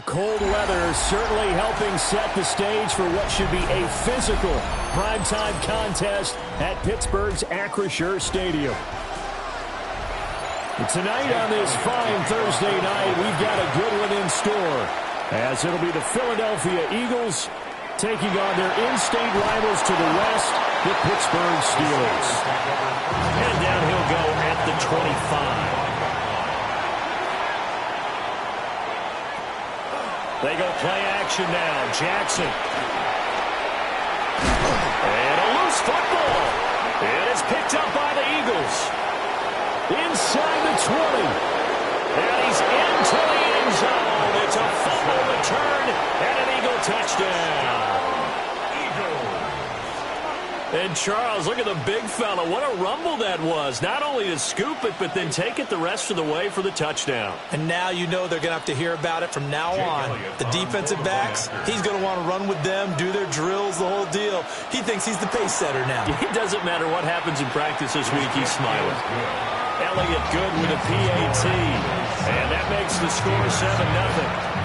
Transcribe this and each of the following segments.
the cold weather certainly helping set the stage for what should be a physical primetime contest at Pittsburgh's Acrisure Stadium. And tonight on this fine Thursday night, we've got a good one in store, as it'll be the Philadelphia Eagles taking on their in-state rivals to the west, the Pittsburgh Steelers. And down he'll go at the 25. They go play action now. Jackson. And a loose football. It is picked up by the Eagles. Inside the 20. And he's into the end zone. It's a fumble return and an Eagle touchdown. And Charles, look at the big fella. What a rumble that was. Not only to scoop it, but then take it the rest of the way for the touchdown. And now you know they're going to have to hear about it from now on. The defensive backs, he's going to want to run with them, do their drills, the whole deal. He thinks he's the pace setter now. It doesn't matter what happens in practice this week, he's smiling. Elliott good with a PAT. And that makes the score 7-0.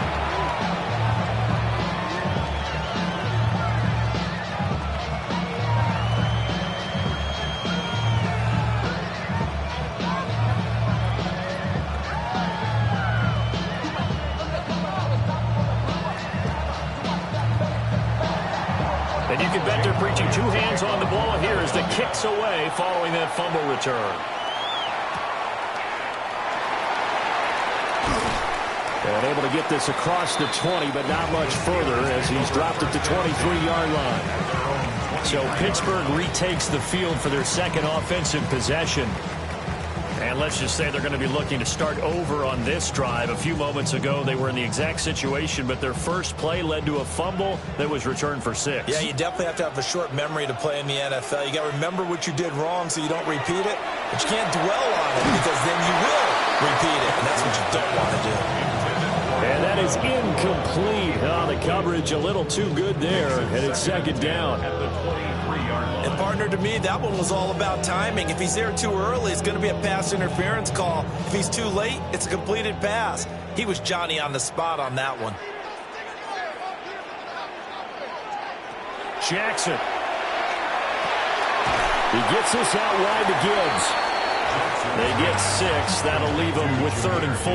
And you can bet they're preaching two hands on the ball here as the kick's away following that fumble return. And able to get this across the 20, but not much further as he's dropped at the 23-yard line. So Pittsburgh retakes the field for their second offensive possession. And let's just say they're going to be looking to start over on this drive. A few moments ago, they were in the exact situation, but their first play led to a fumble that was returned for 6. Yeah, you definitely have to have a short memory to play in the NFL. You got to remember what you did wrong so you don't repeat it, but you can't dwell on it because then you will repeat it, and that's what you don't want to do. And that is incomplete. Oh, the coverage a little too good there, and it's second down. And partner, to me, that one was all about timing. If he's there too early, it's going to be a pass interference call. If he's too late, it's a completed pass. He was Johnny on the spot on that one. Jackson. He gets this out wide to Gibbs. They get 6. That'll leave them with 3rd and 4.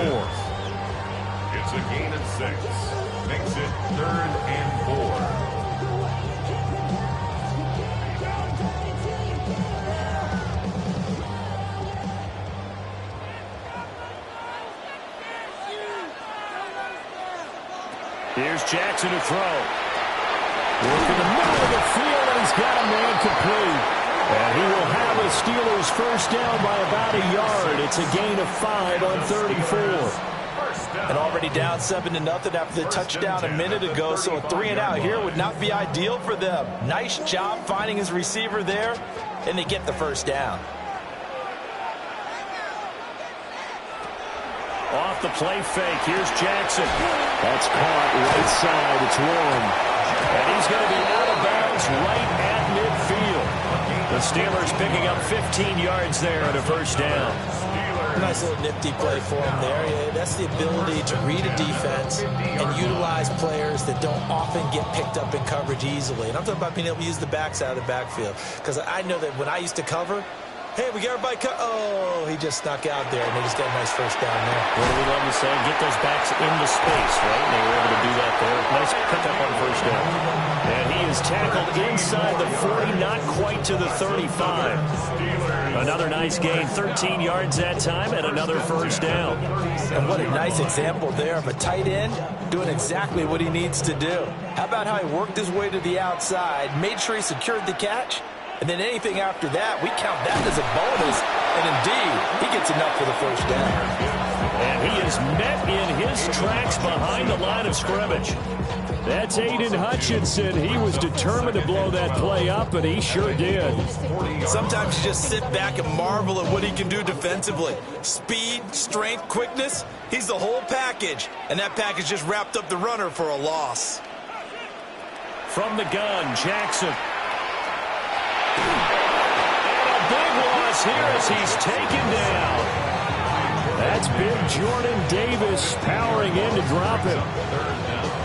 It's a gain of 6. Makes it 3rd and 4. Here's Jackson to throw. Working the middle of the field, and he's got a man complete. And he will have the Steelers first down by about a yard. It's a gain of 5 on 3rd and 4. And already down 7-0 after the touchdown a minute ago, so a 3-and-out here would not be ideal for them. Nice job finding his receiver there, and they get the first down. Off the play fake, here's Jackson. That's caught right side. It's Warren. And he's going to be out of bounds right at midfield. The Steelers picking up 15 yards there at a first down. Nice little nifty play for him there. Yeah, that's the ability to read a defense and utilize players that don't often get picked up in coverage easily. And I'm talking about being able to use the backs out of the backfield. Because I know that when I used to cover, hey, we got everybody cut. Oh, he just snuck out there, and they just got a nice first down there. What do we love to say? Get those backs into space, right? And they were able to do that there. Nice pickup on first down. And he is tackled inside the 40, not quite to the 35. Another nice gain, 13 yards that time, and another first down. And what a nice example there of a tight end doing exactly what he needs to do. How about how he worked his way to the outside, made sure he secured the catch, and then anything after that, we count that as a bonus. And indeed, he gets enough for the first down. And he is met in his tracks behind the line of scrimmage. That's Aiden Hutchinson. He was determined to blow that play up, and he sure did. Sometimes you just sit back and marvel at what he can do defensively. Speed, strength, quickness, he's the whole package. And that package just wrapped up the runner for a loss. From the gun, Jackson. And a big loss here as he's taken down. That's big Jordan Davis powering in to drop him.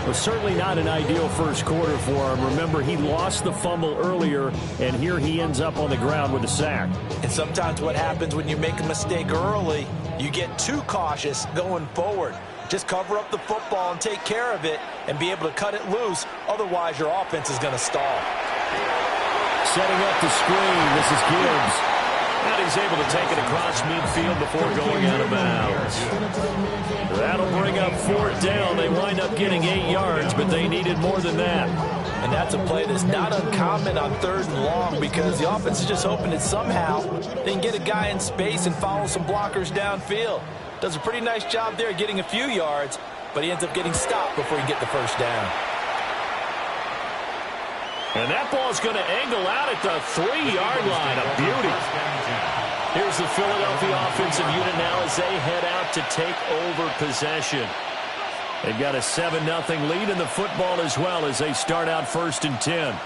Well, certainly not an ideal first quarter for him. Remember, he lost the fumble earlier, and here he ends up on the ground with a sack. And sometimes what happens when you make a mistake early, you get too cautious going forward. Just cover up the football and take care of it and be able to cut it loose. Otherwise, your offense is going to stall. Setting up the screen, this is Gibbs. And he's able to take it across midfield before going out of bounds. That'll bring up 4th down. They wind up getting 8 yards, but they needed more than that. And that's a play that's not uncommon on 3rd and long because the offense is just hoping that somehow they can get a guy in space and follow some blockers downfield. Does a pretty nice job there getting a few yards, but he ends up getting stopped before he can get the 1st down. And that ball's going to angle out at the 3-yard line. A beauty. Here's the Philadelphia offensive unit now as they head out to take over possession. They've got a 7-0 lead in the football as well as they start out 1st and 10.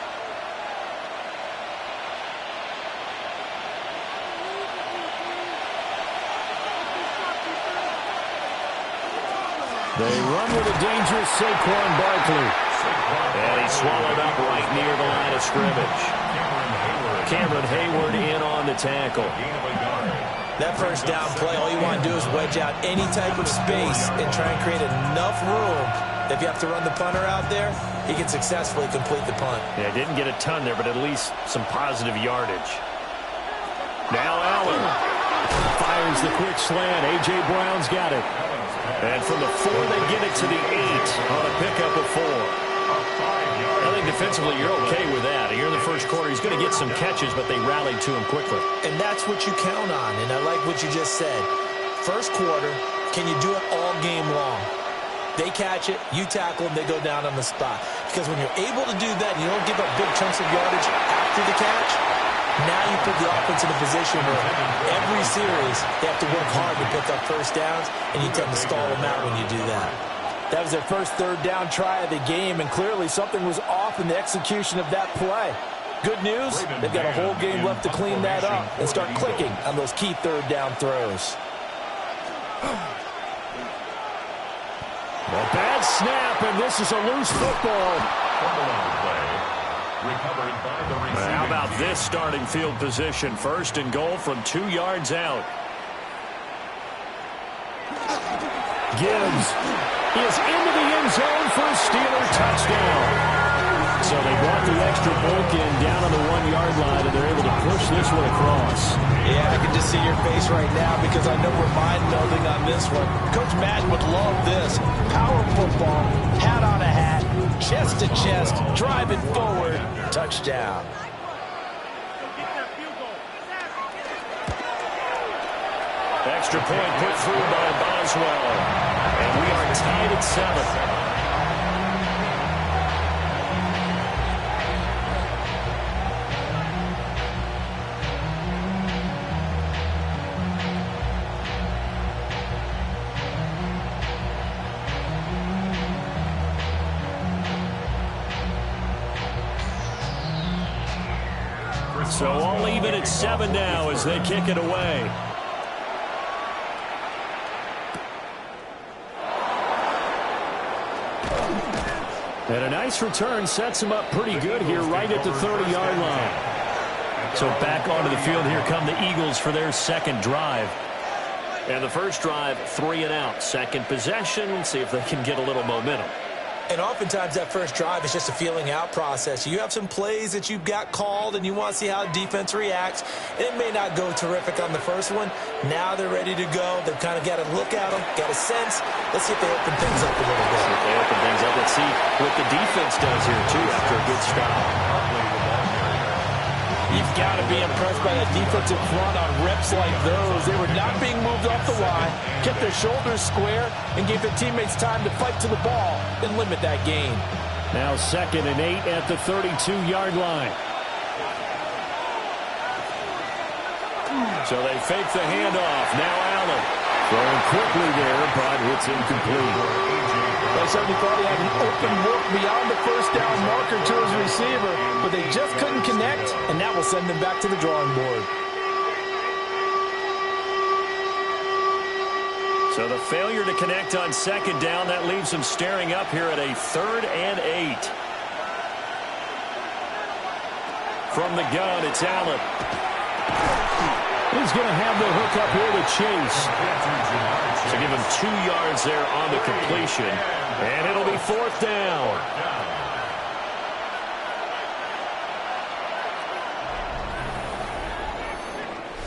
They run with a dangerous Saquon Barkley. And he's swallowed up right near the line of scrimmage. Cameron Hayward in on the tackle. That 1st down play, all you want to do is wedge out any type of space and try and create enough room. If you have to run the punter out there, he can successfully complete the punt. Yeah, didn't get a ton there, but at least some positive yardage. Now Allen fires the quick slant. A.J. Brown's got it. And from the 4, they get it to the 8 on a pickup of 4. I think defensively you're okay with that. Here in the first quarter, he's going to get some catches, but they rallied to him quickly. And that's what you count on, and I like what you just said. First quarter, can you do it all game long? They catch it, you tackle them, they go down on the spot. Because when you're able to do that and you don't give up big chunks of yardage after the catch, now you put the offense in a position where every series they have to work hard to pick up 1st downs, and you tend to stall them out when you do that. That was their first 3rd down try of the game, and clearly something was off in the execution of that play. Good news, they've got a whole game left to clean that up and start clicking on those key 3rd down throws. A bad snap, and this is a loose football. How about this starting field position? 1st and goal from 2 yards out. Gibbs is into the end zone for a Steeler touchdown. So they brought the extra bulk in down on the 1-yard line, and they're able to push this one across. Yeah, I can just see your face right now because I know we're mind-melding on this one. Coach Madden would love this. Power football, hat on a hat, chest to chest, driving forward, touchdown. Extra point put through by Boswell. And we are tied at 7. So all even at 7 now as they kick it away. And a nice return sets him up pretty good here right at the 30-yard line. So back onto the field, here come the Eagles for their 2nd drive. And the first drive, 3 and out. 2nd possession, see if they can get a little momentum. And oftentimes that first drive is just a feeling out process. You have some plays that you've got called and you want to see how defense reacts. And it may not go terrific on the first one. Now they're ready to go. They've kind of got to look at them, got a sense. Let's see if they open things up a little bit. If they open things up, let's see what the defense does here too after a good stop. You've got to be impressed by that defensive front on reps like those. They were not being moved off the line, kept their shoulders square, and gave their teammates time to fight to the ball and limit that gain. Now 2nd and 8 at the 32-yard line. So they fake the handoff. Now Allen. Throwing quickly there, but it's incomplete. They certainly thought he had an open look beyond the first down marker to his receiver, but they just couldn't connect, and that will send them back to the drawing board. So the failure to connect on second down, that leaves him staring up here at a 3rd and 8. From the gun, it's Allen. He's going to have the hook up here to Chase. So give him 2 yards there on the completion. And it'll be 4th down.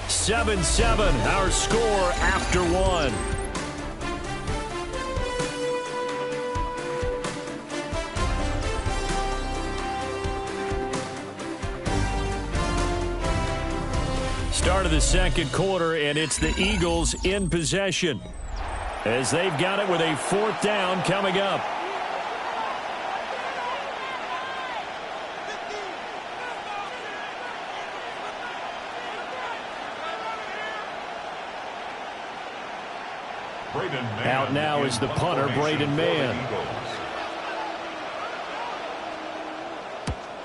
(7-7), our score after 1. Start of the second quarter, and it's the Eagles in possession as they've got it with a 4th down coming up. Out now is the punter, Braden Mann.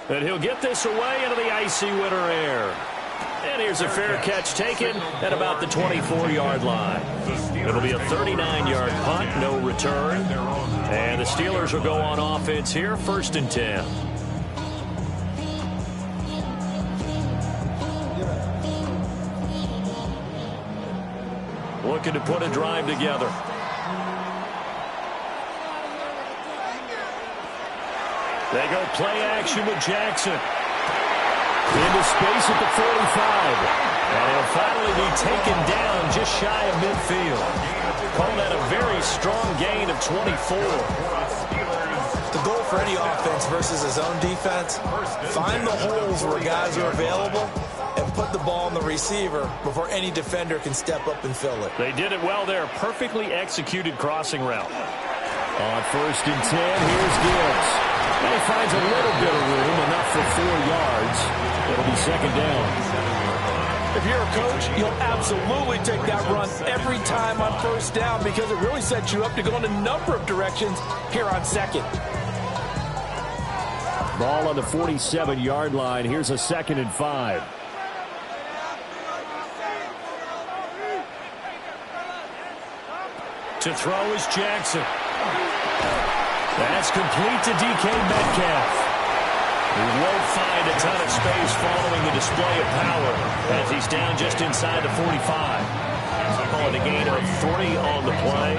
And he'll get this away into the icy winter air. And here's a fair catch taken at about the 24-yard line. It'll be a 39-yard punt, no return. And the Steelers will go on offense here, 1st and 10. Looking to put a drive together. They go play action with Jackson. Into space at the 45. And he'll finally be taken down just shy of midfield. Call that a very strong gain of 24. The goal for any offense versus his own defense, find the holes where guys are available and put the ball on the receiver before any defender can step up and fill it. They did it well there. Perfectly executed crossing route. On 1st and 10, here's Gibbs. And he finds a little bit of room, enough for 4 yards. It'll be 2nd down. If you're a coach, you'll absolutely take that run every time on 1st down because it really sets you up to go in a number of directions here on 2nd. Ball on the 47-yard line. Here's a 2nd and 5. To throw is Jackson. That's complete to DK Metcalf. He won't find a ton of space following the display of power as he's down just inside the 45. Calling a gain of 3 on the play.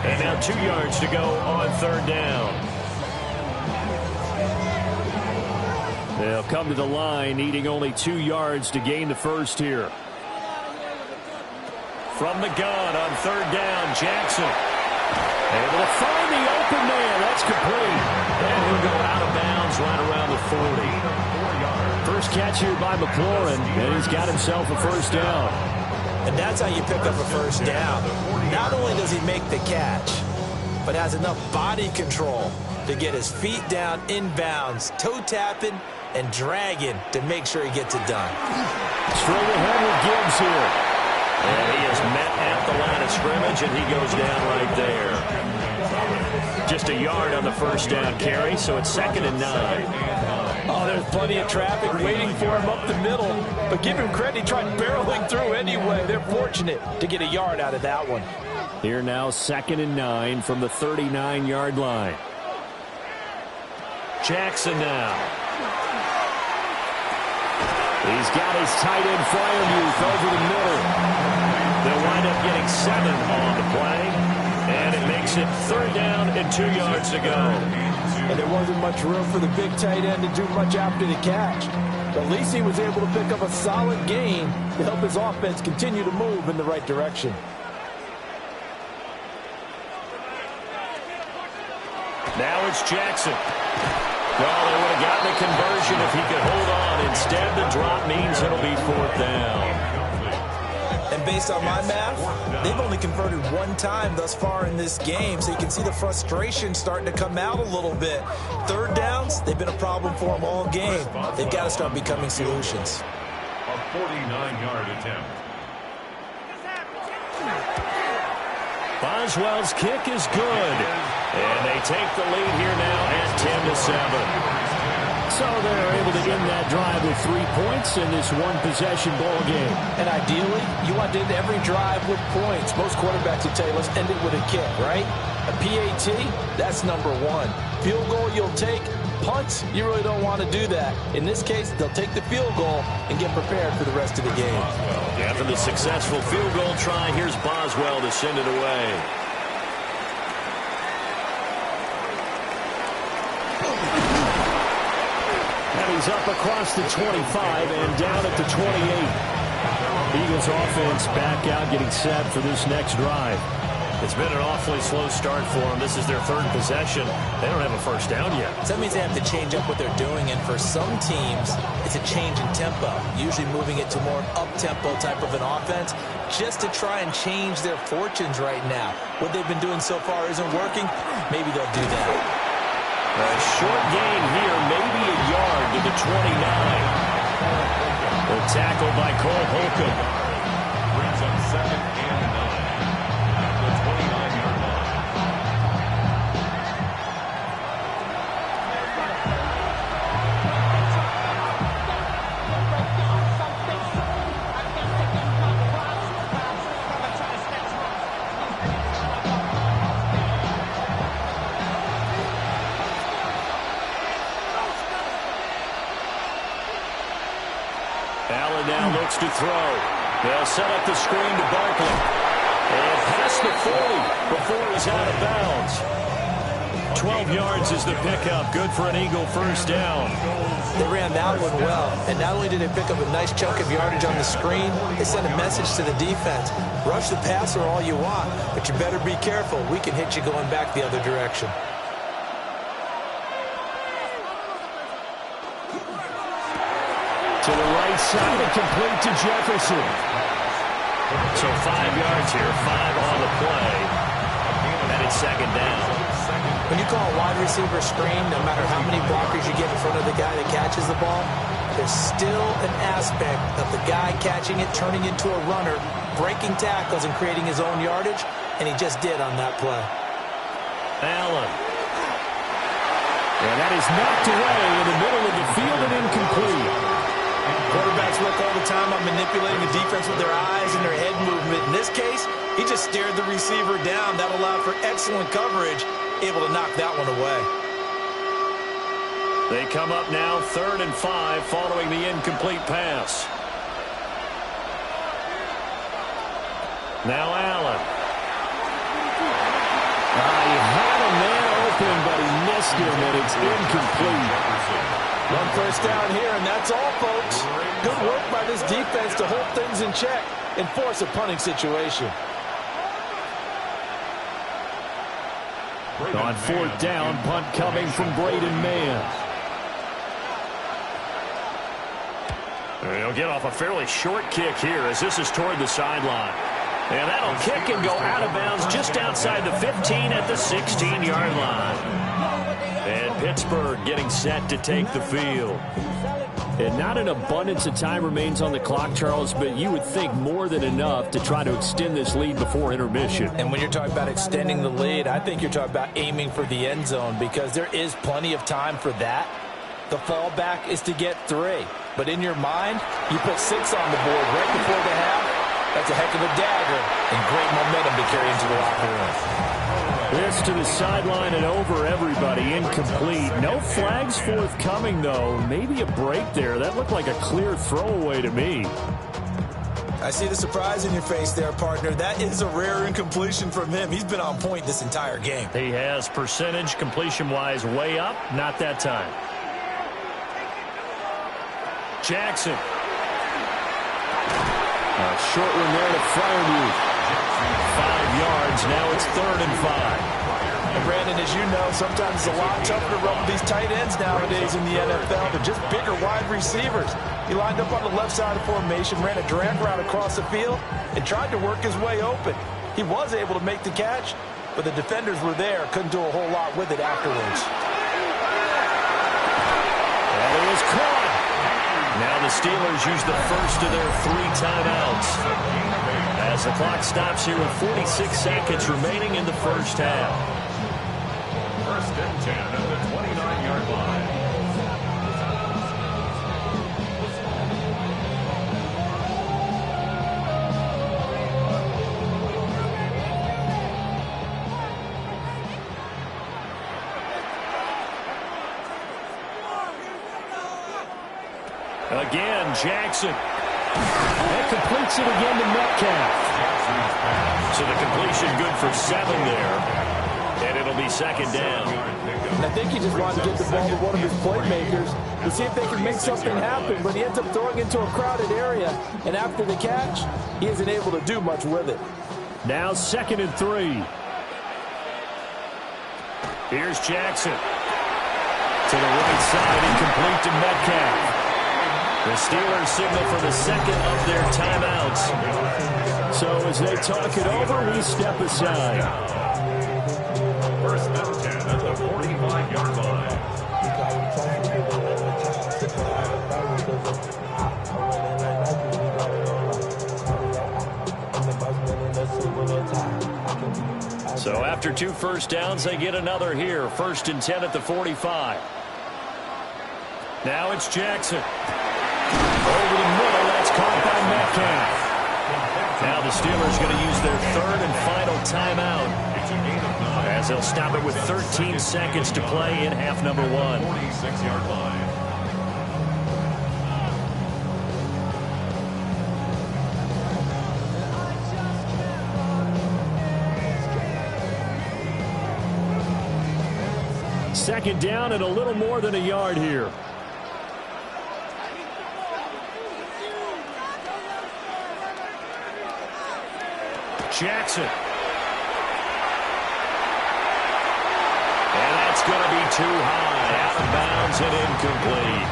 And now 2 yards to go on 3rd down. They'll come to the line, needing only 2 yards to gain the first here. From the gun on 3rd down, Jackson. Able to find the open man. That's complete. And he'll go out of bounds right around the 40. First catch here by McLaurin, and he's got himself a 1st down. And that's how you pick up a 1st down. Not only does he make the catch, but has enough body control to get his feet down inbounds, toe tapping and dragging to make sure he gets it done. Straight ahead with Gibbs here. And he is met at the line of scrimmage, and he goes down right there. Just a yard on the 1st down carry, so it's 2nd and 9. Oh, there's plenty of traffic waiting for him up the middle. But give him credit, he tried barreling through anyway. They're fortunate to get a yard out of that one. Here now, 2nd and 9 from the 39-yard line. Jackson now. He's got his tight end Freiermuth over the middle. They'll wind up getting 7 on the play. And it makes it 3rd down and 2 yards to go. And there wasn't much room for the big tight end to do much after the catch. But at least he was able to pick up a solid gain to help his offense continue to move in the right direction. Now it's Jackson. Well, they would have gotten a conversion if he could hold on. Instead, the drop means it'll be 4th down. And based on my math, they've only converted 1 time thus far in this game, so you can see the frustration starting to come out a little bit. 3rd downs, they've been a problem for them all game. They've got to start becoming solutions. A 49-yard attempt. Boswell's kick is good. And they take the lead here now at 10-7. So they're able to end that drive with 3 points in this one-possession ball game. And ideally, you want to end every drive with points. Most quarterbacks will tell you, let's end it with a kick, right? A PAT, that's number one. Field goal you'll take. Punts, you really don't want to do that. In this case, they'll take the field goal and get prepared for the rest of the game. After the successful field goal try, here's Boswell to send it away. He's up across the 25 and down at the 28. Eagles offense back out, getting set for this next drive. It's been an awfully slow start for them. This is their third possession. They don't have a first down yet. So that means they have to change up what they're doing, and for some teams, it's a change in tempo, usually moving it to more up-tempo type of an offense, just to try and change their fortunes right now. What they've been doing so far isn't working. Maybe they'll do that. A short gain here, maybe a yard to the 29. The tackle by Cole Holcomb. Brings up 2nd and 9 at the 29-yard line. Allen now looks to throw. They'll set up the screen to Barkley. And past the 40 before he's out of bounds. 12 yards is the pickup. Good for an Eagle first down. They ran that one well. And not only did they pick up a nice chunk of yardage on the screen, they sent a message to the defense. Rush the passer all you want, but you better be careful. We can hit you going back the other direction. To the right side and complete to Jefferson. So 5 yards here, 5 on the play. And it's second down. When you call a wide receiver screen, no matter how many blockers you get in front of the guy that catches the ball, there's still an aspect of the guy catching it, turning into a runner, breaking tackles and creating his own yardage, and he just did on that play. Allen. And that is knocked away in the middle of the field and incomplete. Quarterbacks work all the time on manipulating the defense with their eyes and their head movement. In this case, he just stared the receiver down. That allowed for excellent coverage, able to knock that one away. They come up now 3rd and 5 following the incomplete pass. Now Allen. He had a man open, but he missed him, and it's incomplete. One first down here, and that's all, folks. Good work by this defense to hold things in check and force a punting situation. On 4th down, punt coming from Braden Mann. He'll get off a fairly short kick here as this is toward the sideline. And that'll kick and go out of bounds just outside the 15 at the 16-yard line. And Pittsburgh getting set to take the field. And not an abundance of time remains on the clock, Charles, but you would think more than enough to try to extend this lead before intermission. And when you're talking about extending the lead, I think you're talking about aiming for the end zone because there is plenty of time for that. The fallback is to get 3. But in your mind, you put 6 on the board right before the half. That's a heck of a dagger and great momentum to carry into the locker room. This to the sideline and over everybody. Incomplete. No flags forthcoming, though. Maybe a break there. That looked like a clear throwaway to me. I see the surprise in your face there, partner. That is a rare incompletion from him. He's been on point this entire game. He has percentage completion-wise way up. Not that time. Jackson. A short one there to Freiermuth. 5 yards. Now it's 3rd and 5. And Brandon, as you know, sometimes it's a lot tougher to run with these tight ends nowadays in the NFL. They're just bigger wide receivers. He lined up on the left side of the formation, ran a drag route across the field, and tried to work his way open. He was able to make the catch, but the defenders were there. Couldn't do a whole lot with it afterwards. And it was caught. Now the Steelers use the first of their 3 timeouts. As the clock stops here with 46 seconds remaining in the first half. 1st and 10 at the 29-yard line. Again, Jackson. And completes it again to Metcalf. So the completion good for 7 there. And it'll be second down. And I think he just wanted to get the ball to one of his playmakers to see if they can make something happen, but he ends up throwing into a crowded area. And after the catch, he isn't able to do much with it. Now 2nd and 3. Here's Jackson. To the right side, incomplete to Metcalf. The Steelers signal for the second of their timeouts. So as they talk it over, we step aside. First and 10 at the 45-yard line. So after 2 first downs, they get another here. 1st and 10 at the 45. Now it's Jackson. Over the middle, that's caught by Metcalf. Now the Steelers going to use their 3rd and final timeout, as they'll stop it with 13 seconds to play in half number 1. 46-yard line. Second down and a little more than a yard here. Jackson. And that's going to be too high. Out of bounds and incomplete.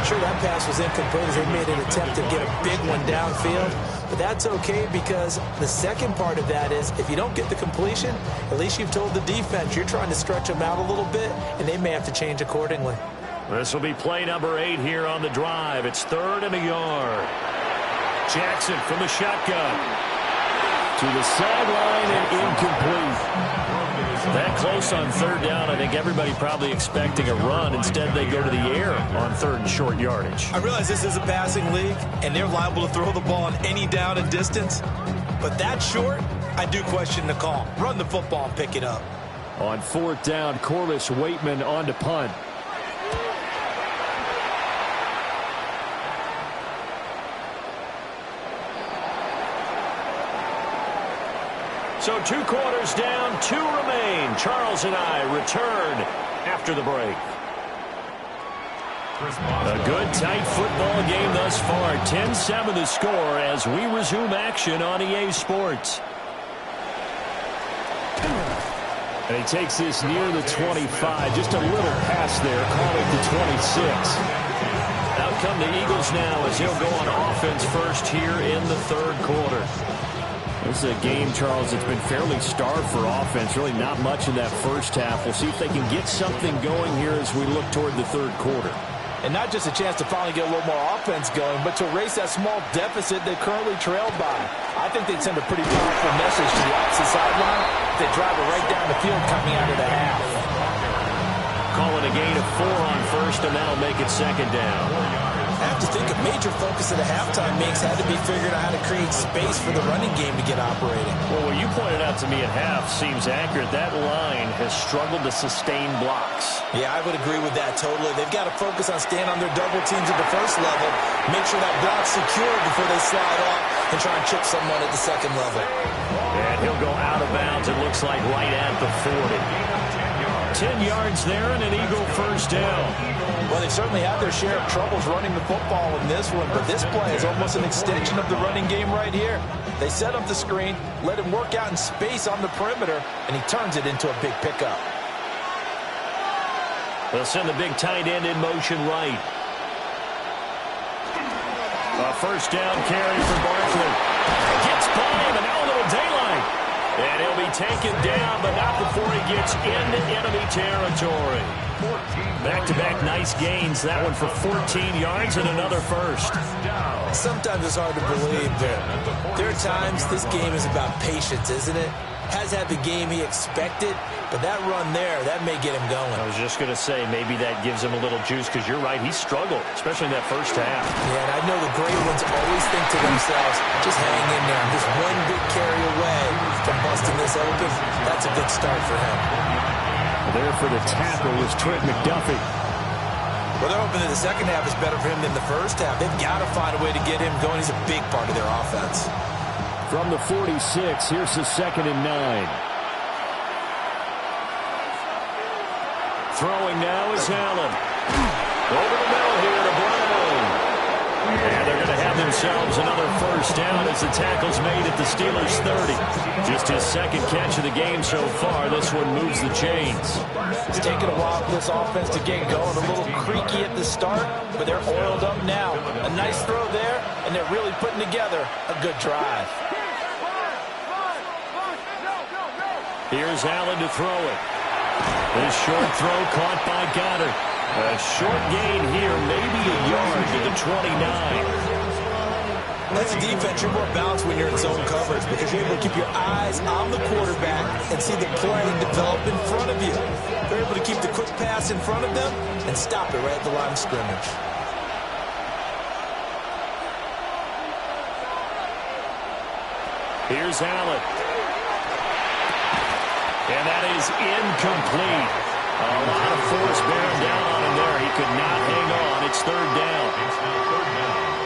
Sure, that pass was incomplete as they made an attempt to get a big one downfield. But that's okay because the second part of that is if you don't get the completion, at least you've told the defense you're trying to stretch them out a little bit, and they may have to change accordingly. This will be play number 8 here on the drive. It's 3rd and a yard. Jackson from the shotgun. To the sideline and incomplete. That close on 3rd down, I think everybody probably expecting a run. Instead, they go to the air on 3rd and short yardage. I realize this is a passing league, and they're liable to throw the ball on any down and distance. But that short, I do question the call. Run the football and pick it up. On 4th down, Corliss Waitman on to punt. So 2 quarters down, 2 remain. Charles and I return after the break. A good, tight football game thus far. 10-7 the score as we resume action on EA Sports. And he takes this near the 25. Just a little pass there. Call it the 26. Out come the Eagles now as he'll go on offense first here in the 3rd quarter. This is a game, Charles, that's been fairly starved for offense. Really not much in that first half. We'll see if they can get something going here as we look toward the 3rd quarter. And not just a chance to finally get a little more offense going, but to erase that small deficit they currently trailed by. I think they'd send a pretty powerful message to the opposite sideline if they drive it right down the field coming out of the half. Call it a gain of 4 on 1st, and that'll make it 2nd down. I have to think a major focus of the halftime mix had to be figuring out how to create space for the running game to get operating. Well, what you pointed out to me at half seems accurate. That line has struggled to sustain blocks. Yeah, I would agree with that totally. They've got to focus on staying on their double teams at the first level, make sure that block's secure before they slide off and try and chip someone at the 2nd level. And he'll go out of bounds, it looks like, right at the 40. 10 yards there and an Eagle first down. Well, they've certainly had their share of troubles running the football in this one, but this play is almost an extension of the running game right here. They set up the screen, let him work out in space on the perimeter, and he turns it into a big pickup. They'll send the big tight end in motion right. A first down carry for Barkley. Gets by him, and now a little daylight. And he'll be taken down, but not before he gets into enemy territory. Back-to-back nice gains. That one for 14 yards and another first. Sometimes it's hard to believe, but there are times this game is about patience, isn't it? Has had the game he expected, but that run there, that may get him going. I was just going to say, maybe that gives him a little juice, because you're right, he struggled, especially in that first half. Yeah, and I know the great ones always think to themselves, just hang in there. Just one big carry away from busting this open. That's a good start for him. There for the tackle was Trent McDuffie. Well, they're hoping that the second half is better for him than the first half. They've got to find a way to get him going. He's a big part of their offense. From the 46, here's the 2nd and 9. Throwing now is Allen. Over the middle here to Brown. And they're going to have themselves another first down as the tackle's made at the Steelers' 30. Just his second catch of the game so far. This one moves the chains. It's taken a while for this offense to get going. A little creaky at the start, but they're oiled up now. A nice throw there, and they're really putting together a good drive. Here's Allen to throw it. This short throw caught by Goddard. A short gain here, maybe a yard to the 29. That's a defense. You're more balanced when you're in zone coverage because you're able to keep your eyes on the quarterback and see the play develop in front of you. You're able to keep the quick pass in front of them and stop it right at the line of scrimmage. Here's Allen. And that is incomplete. A lot of force bearing down on him there. He could not hang on. It's third down.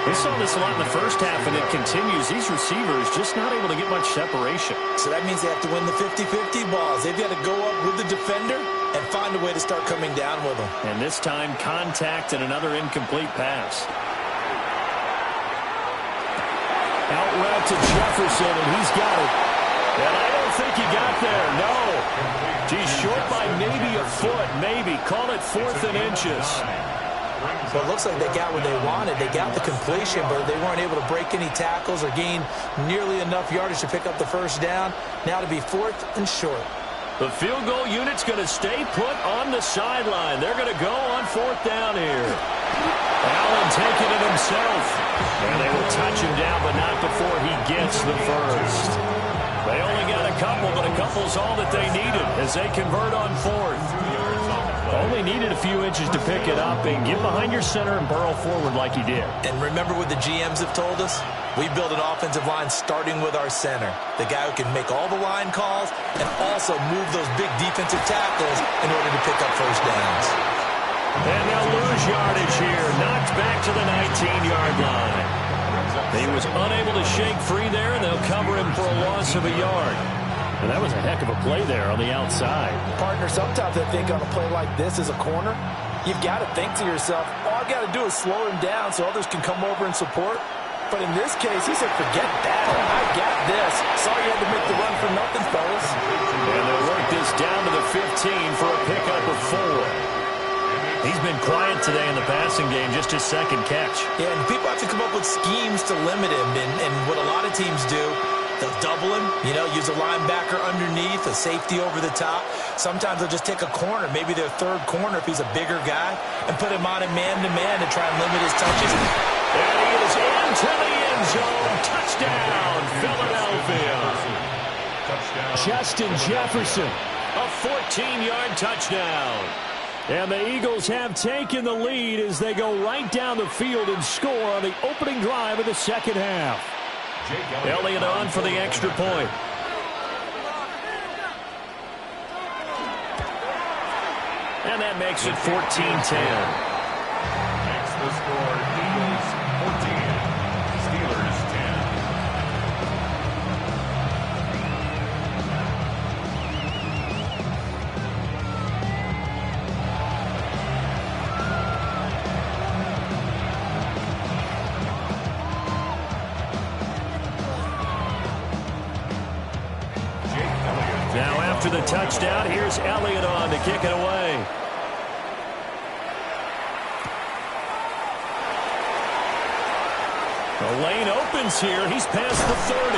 We saw this a lot in the first half, and it continues. These receivers just not able to get much separation. So that means they have to win the 50-50 balls. They've got to go up with the defender and find a way to start coming down with them. And this time, contact and another incomplete pass. Out route to Jefferson, and he's got it. And I don't think he got there, no. He's short by maybe a foot, maybe. Call it 4th and inches. Well, it looks like they got what they wanted. They got the completion, but they weren't able to break any tackles or gain nearly enough yardage to pick up the first down. Now to be 4th and short. The field goal unit's going to stay put on the sideline. They're going to go on 4th down here. Allen taking it himself. And they will touch him down, but not before he gets the first. They only got a couple, but a couple's all that they needed as they convert on 4th. Only needed a few inches to pick it up and get behind your center and burrow forward like he did. And remember what the GMs have told us? We build an offensive line starting with our center, the guy who can make all the line calls and also move those big defensive tackles in order to pick up first downs. And they'll lose yardage here, knocked back to the 19-yard line. He was unable to shake free there, and they'll cover him for a loss of a yard. And that was a heck of a play there on the outside. Partner, sometimes I think on a play like this as a corner, you've got to think to yourself, all I've got to do is slow him down so others can come over and support. But in this case, he said, forget that. I got this. Sorry you had to make the run for nothing, fellas. And they'll work this down to the 15 for a pickup of 4. He's been quiet today in the passing game, just his second catch. Yeah, and people have to come up with schemes to limit him. And what a lot of teams do, they'll double him, use a linebacker underneath, a safety over the top. Sometimes they'll just take a corner, maybe their third corner if he's a bigger guy, and put him on a man-to-man to try and limit his touches. And he is into the end zone. Touchdown, Philadelphia. Justin Jefferson, a 14-yard touchdown. And the Eagles have taken the lead as they go right down the field and score on the opening drive of the second half. Elliott on for the extra point. And that makes it 14-10. Next the score, Eagles 14, Steelers 10. Now after the touchdown, here's Elliott on to kick it away. The lane opens here. He's past the 30.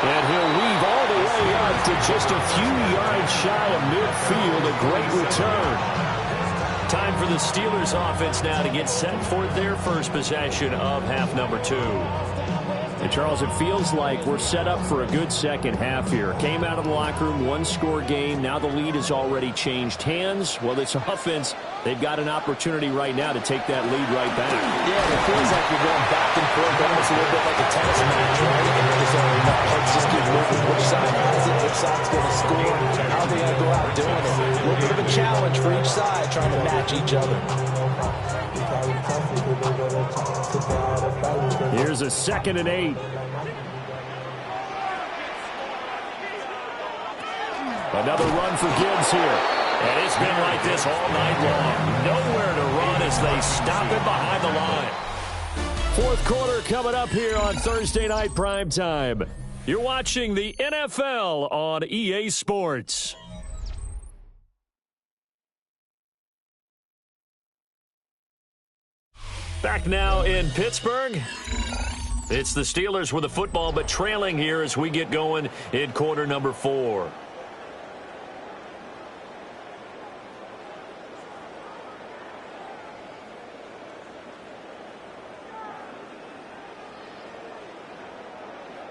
And he'll weave all the way up to just a few yards shy of midfield. A great return. Time for the Steelers offense now to get set for their first possession of half number 2. And, Charles, it feels like we're set up for a good second half here. Came out of the locker room, one-score game. Now the lead has already changed hands. Well, this offense, they've got an opportunity right now to take that lead right back. Yeah, it feels like you're going back and forth, almost a little bit like a tennis match, right? And there's only enough heads just keep moving. Which side has it? Which side's going to score? How are they going to go out doing it? A little bit of a challenge for each side, trying to match each other. Here's a 2nd and 8. Another run for Gibbs here. And it's been like this all night long. Nowhere to run as they stop it behind the line. Fourth quarter coming up here on Thursday Night Primetime. You're watching the NFL on EA Sports. Back now in Pittsburgh. It's the Steelers with the football, but trailing here as we get going in quarter number 4.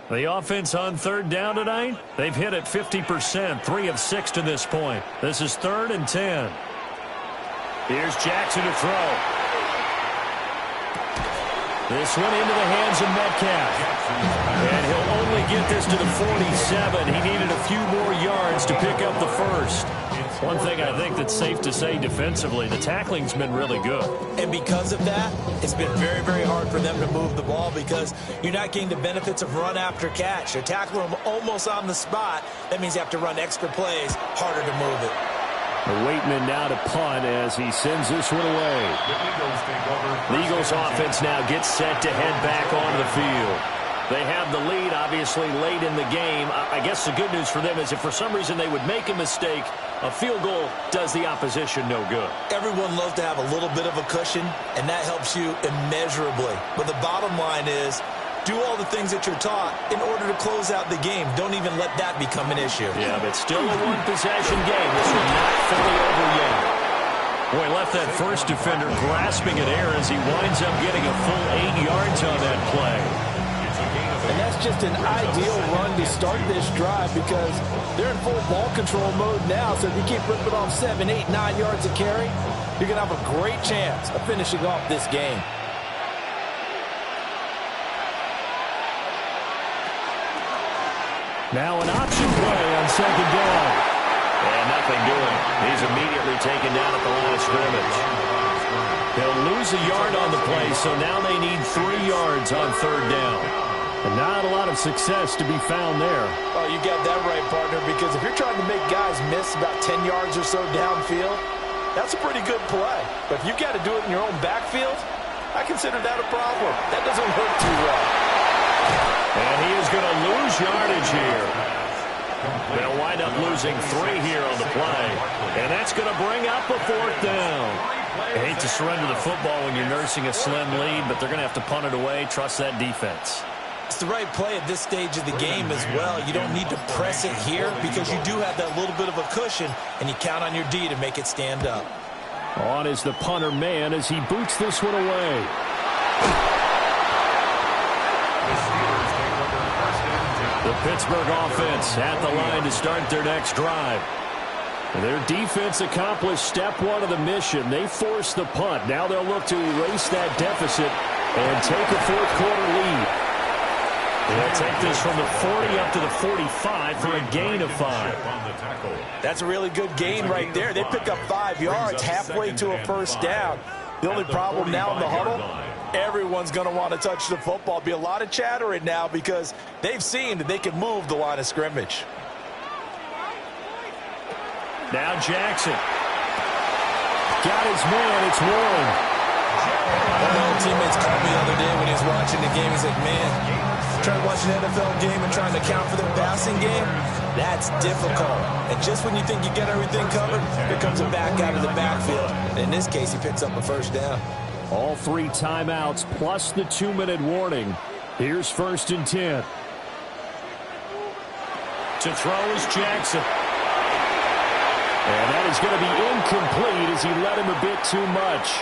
The offense on 3rd down tonight, they've hit it 50%, 3 of 6 to this point. This is 3rd and 10. Here's Jackson to throw. This one into the hands of Metcalf. And he'll only get this to the 47. He needed a few more yards to pick up the first. One thing I think that's safe to say defensively, the tackling's been really good. And because of that, it's been very, very hard for them to move the ball because you're not getting the benefits of run after catch. They're tackling them almost on the spot. That means you have to run extra plays, harder to move it. Waitman now to punt as he sends this one away. The Eagles offense now gets set to head back onto the field. They have the lead, obviously, late in the game. I guess the good news for them is if for some reason they would make a mistake, a field goal does the opposition no good. Everyone loves to have a little bit of a cushion, and that helps you immeasurably. But the bottom line is, do all the things that you're taught in order to close out the game. Don't even let that become an issue. Yeah, but still a one-possession game. This one not fully over yet. Boy, left that first defender grasping at air as he winds up getting a full 8 yards on that play. And that's just an ideal run to start this drive because they're in full ball control mode now. So if you keep ripping off 7, 8, 9 yards of carry, you're going to have a great chance of finishing off this game. Now an option play on 2nd down. And nothing doing. He's immediately taken down at the line of scrimmage. They'll lose a yard on the play, so now they need 3 yards on 3rd down. And not a lot of success to be found there. Oh, you got that right, partner, because if you're trying to make guys miss about 10 yards or so downfield, that's a pretty good play. But if you've got to do it in your own backfield, I consider that a problem. That doesn't work too well. And he is going to lose yardage here. They'll wind up losing 3 here on the play. And that's going to bring up a 4th down. I hate to surrender the football when you're nursing a slim lead, but they're going to have to punt it away. Trust that defense. It's the right play at this stage of the game as well. You don't need to press it here because you do have that little bit of a cushion, and you count on your D to make it stand up. On is the punter man as he boots this one away. The Pittsburgh offense at the line to start their next drive. Their defense accomplished step 1 of the mission. They forced the punt. Now they'll look to erase that deficit and take a 4th quarter lead. They'll take this from the 40 up to the 45 for a gain of 5. That's a really good gain right there. They pick up 5 yards halfway to a first down. The only problem now in the huddle, everyone's going to want to touch the football. Be a lot of chattering now because they've seen that they can move the line of scrimmage. Now Jackson. Got his man. It's Warren. One of my teammates called me the other day when he was watching the game. He's like, man, trying to watch an NFL game and trying to account for their passing game, that's difficult. And just when you think you get everything covered, here comes a back out of the backfield. And in this case, he picks up a first down. All 3 timeouts plus the 2-minute warning. Here's 1st and 10. To throw is Jackson. And that is going to be incomplete as he let him a bit too much.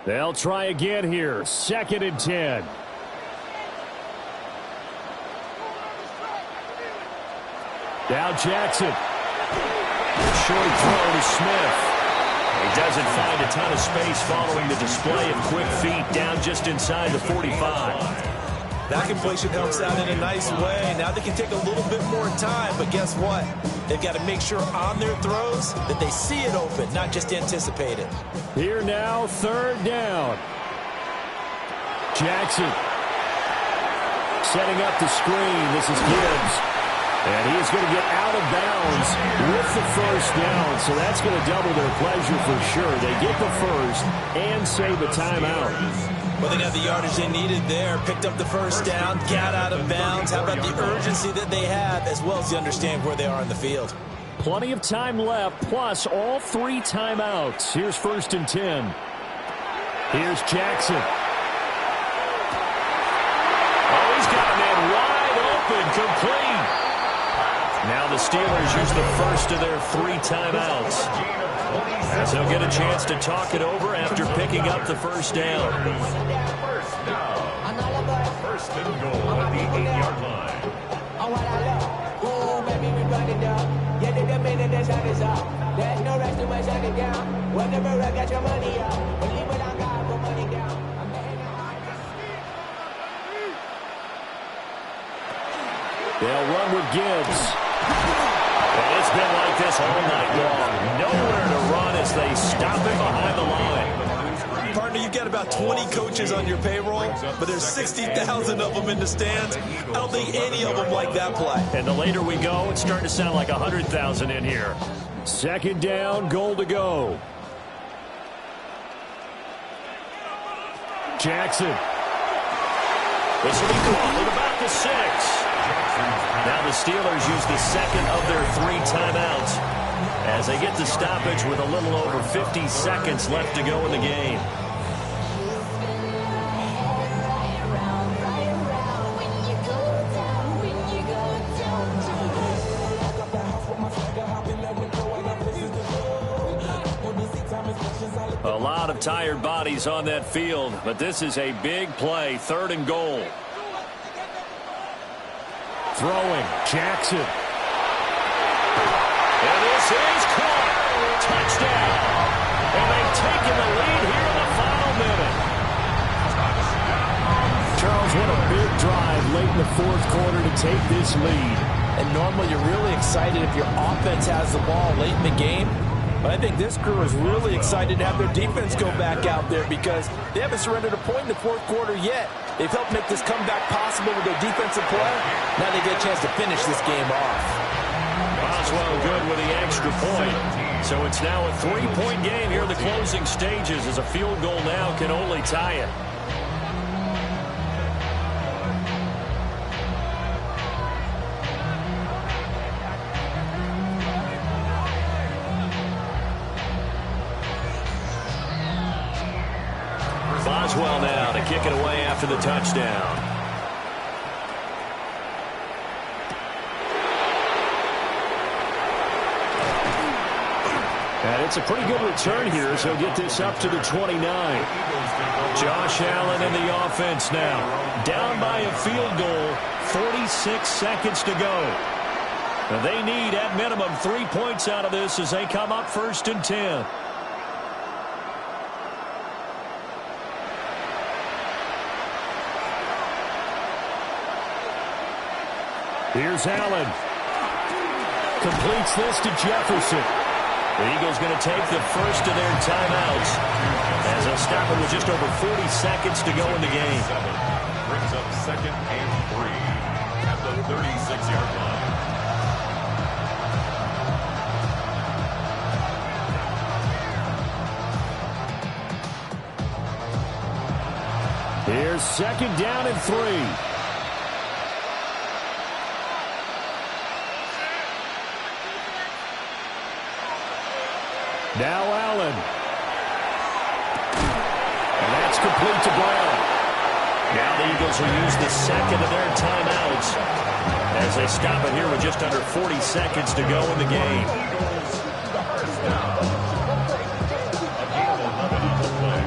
They'll try again here. 2nd and 10. Now Jackson. Short throw to Smith. He doesn't find a ton of space following the display of quick feet down just inside the 45. That completion comes out in a nice way. Now they can take a little bit more time, but guess what? They've got to make sure on their throws that they see it open, not just anticipate it. Here now, 3rd down. Jackson setting up the screen. This is Gibbs. And he is going to get out of bounds with the 1st down, so that's going to double their pleasure for sure. They get the 1st and save a timeout. Well, they got the yardage they needed there, picked up the 1st down, got out of bounds. How about the urgency that they have, as well as they understand where they are in the field? Plenty of time left, plus all 3 timeouts. Here's 1st and 10. Here's Jackson. Oh, he's got a man wide open, complete. Now the Steelers use the 1st of their 3 timeouts, as they'll get a chance to talk it over after picking up the 1st down. 1st and goal at the 8-yard line. They'll run with Gibbs. Well, it's been like this all night long. Nowhere to run as they stop him behind the line. Partner, you've got about 20 coaches on your payroll, but there's 60,000 of them in the stands. I don't think any of them like that play. And the later we go, it's starting to sound like 100,000 in here. 2nd down, goal to go. Jackson. This will be called at about the 6. Now the Steelers use the 2nd of their 3 timeouts as they get the stoppage with a little over 50 seconds left to go in the game. A lot of tired bodies on that field, but this is a big play, 3rd and goal. Throwing, Jackson. And this is caught. Touchdown. And they've taken the lead here in the final minute. Charles, what a big drive late in the 4th quarter to take this lead. And normally you're really excited if your offense has the ball late in the game. But I think this crew is really excited to have their defense go back out there because they haven't surrendered a point in the 4th quarter yet. They've helped make this comeback possible with their defensive play. Now they get a chance to finish this game off. Boswell good with the extra point. So it's now a 3-point game here in the closing stages as a field goal now can only tie it. Boswell now to kick it away after the touchdown. And it's a pretty good return here, so get this up to the 29. Josh Allen in the offense now. Down by a field goal, 46 seconds to go. Now they need, at minimum, 3 points out of this as they come up 1st and 10. Here's Allen. Completes this to Jefferson. The Eagles going to take the 1st of their timeouts as they'll stop it with just over 40 seconds to go in the game. Brings up 2nd and 3 at the 36-yard line. Here's 2nd down and 3. Now Allen. And that's complete to Brown. Now the Eagles will use the 2nd of their timeouts as they stop it here with just under 40 seconds to go in the game. Eagles, 1st down. A gain of 11 on the play.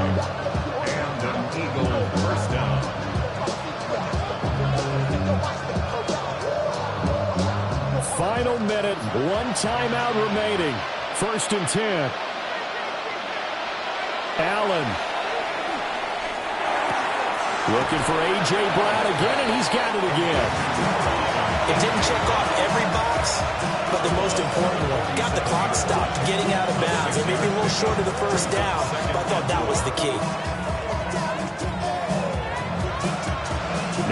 final minute, one timeout remaining. 1st and 10. Allen. Looking for A.J. Brown again, and he's got it again. It didn't check off every box, but the most important one. Got the clock stopped, getting out of bounds. It may be a little short of the first down, but I thought that was the key.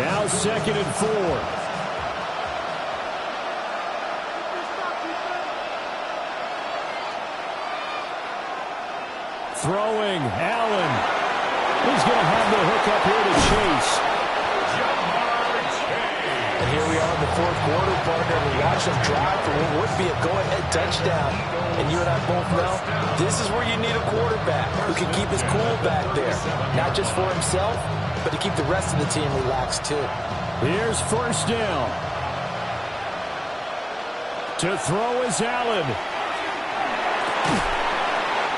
Now 2nd and 4. Throwing, Allen. He's going to have the hook up here to Chase. And here we are in the 4th quarter, partner, and we watch them drive for what would be a go-ahead touchdown. And you and I both know this is where you need a quarterback who can keep his cool back there. Not just for himself, but to keep the rest of the team relaxed too. Here's 1st down. To throw is Allen.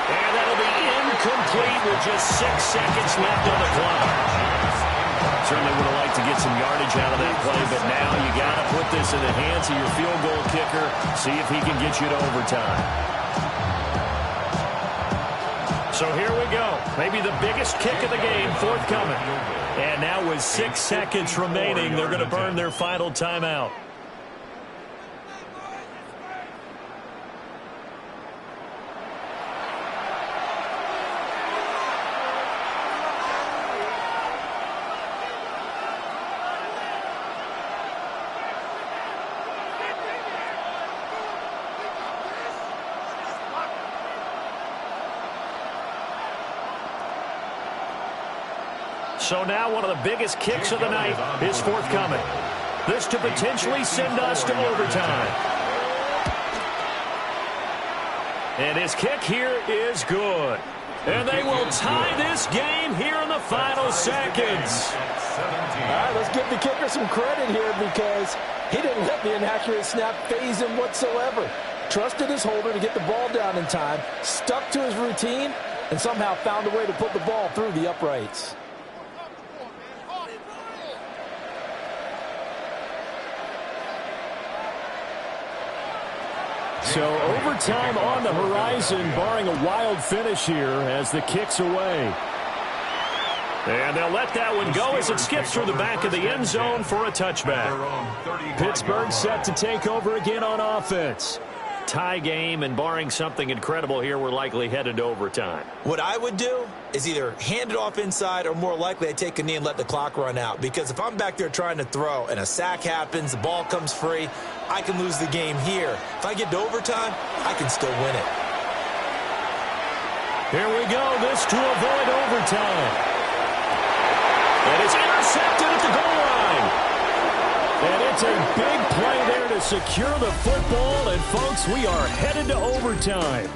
And that'll be incomplete with just 6 seconds left on the clock. Certainly would have liked to get some yardage out of that play, but now you got to put this in the hands of your field goal kicker, see if he can get you to overtime. So here we go. Maybe the biggest kick of the game forthcoming. And now with 6 seconds remaining, they're going to burn their final timeout. So now one of the biggest kicks of the night is forthcoming. This to potentially send us to overtime. And his kick here is good. And they will tie this game here in the final seconds. All right, let's give the kicker some credit here because he didn't let the inaccurate snap phase him whatsoever. Trusted his holder to get the ball down in time, stuck to his routine, and somehow found a way to put the ball through the uprights. So overtime on the horizon, barring a wild finish here as the kick's away. And they'll let that one go as it skips through the back of the end zone for a touchback. Pittsburgh set to take over again on offense. Tie game, and barring something incredible here, we're likely headed to overtime. What I would do is either hand it off inside or more likely I take a knee and let the clock run out. Because if I'm back there trying to throw and a sack happens, the ball comes free, I can lose the game here. If I get to overtime, I can still win it. Here we go. This to avoid overtime. And it's intercepted at the goal line. And it's a big play there to secure the football. And, folks, we are headed to overtime.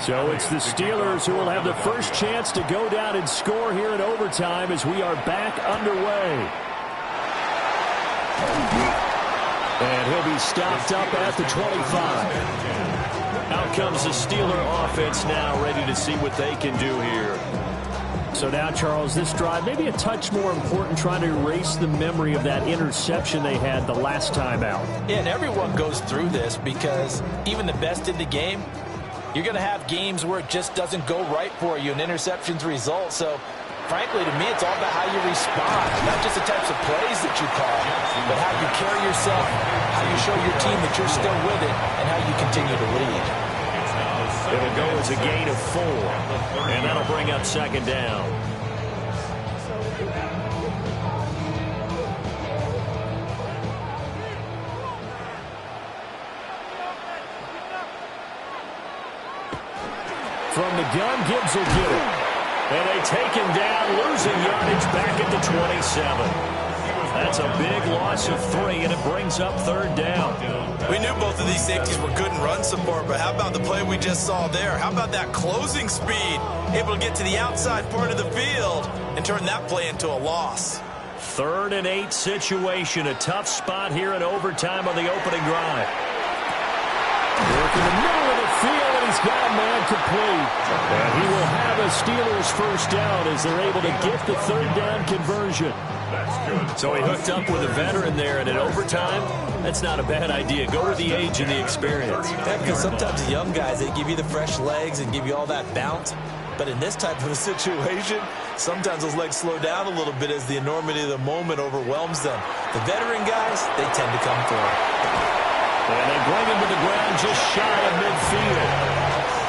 So it's the Steelers who will have the first chance to go down and score here in overtime as we are back underway. And he'll be stopped up at the 25. Out comes the Steeler offense now, ready to see what they can do here. So now, Charles, this drive maybe a touch more important, trying to erase the memory of that interception they had the last time out. Yeah, and everyone goes through this because even the best in the game, you're going to have games where it just doesn't go right for you and interceptions result. So, frankly, to me, it's all about how you respond, not just the types of plays that you call. but how you carry yourself, how you show your team that you're still with it, and how you continue to lead. It'll go as a gain of 4, and that'll bring up second down. From the gun, Gibbs will get it. And they take him down, losing yardage back at the 27. That's a big loss of 3, and it brings up third down. We knew both of these safeties were good in run support, but how about the play we just saw there? How about that closing speed? Able to get to the outside part of the field and turn that play into a loss. 3rd and 8 situation, a tough spot here in overtime on the opening drive. Work in the middle of the field, and he's got a man complete. And he will have a Steelers first down as they're able to get the third down conversion. So he hooked up with a veteran there, and in overtime, that's not a bad idea. Go with the age and the experience. Yeah, because sometimes the young guys, they give you the fresh legs and give you all that bounce. But in this type of a situation, sometimes those legs slow down a little bit as the enormity of the moment overwhelms them. The veteran guys, they tend to come through. And they bring him to the ground just shy of midfield.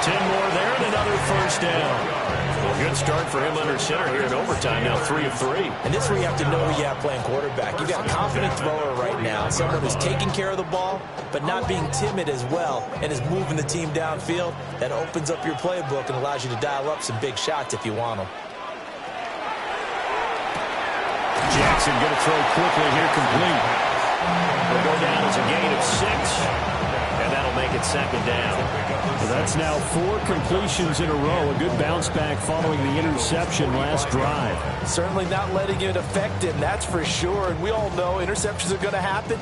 10 more there and another first down. Well, good start for him under center here in overtime. Now 3 of 3. And this is where you have to know who you have playing quarterback. You've got a confident thrower right now, someone who's taking care of the ball, but not being timid as well, and is moving the team downfield. That opens up your playbook and allows you to dial up some big shots if you want them. Jackson going to throw quickly here, complete. Will go down as a gain of 6, and that'll make it second down. Well, that's now 4 completions in a row. A good bounce back following the interception last drive. Certainly not letting it affect him, that's for sure. And we all know interceptions are going to happen.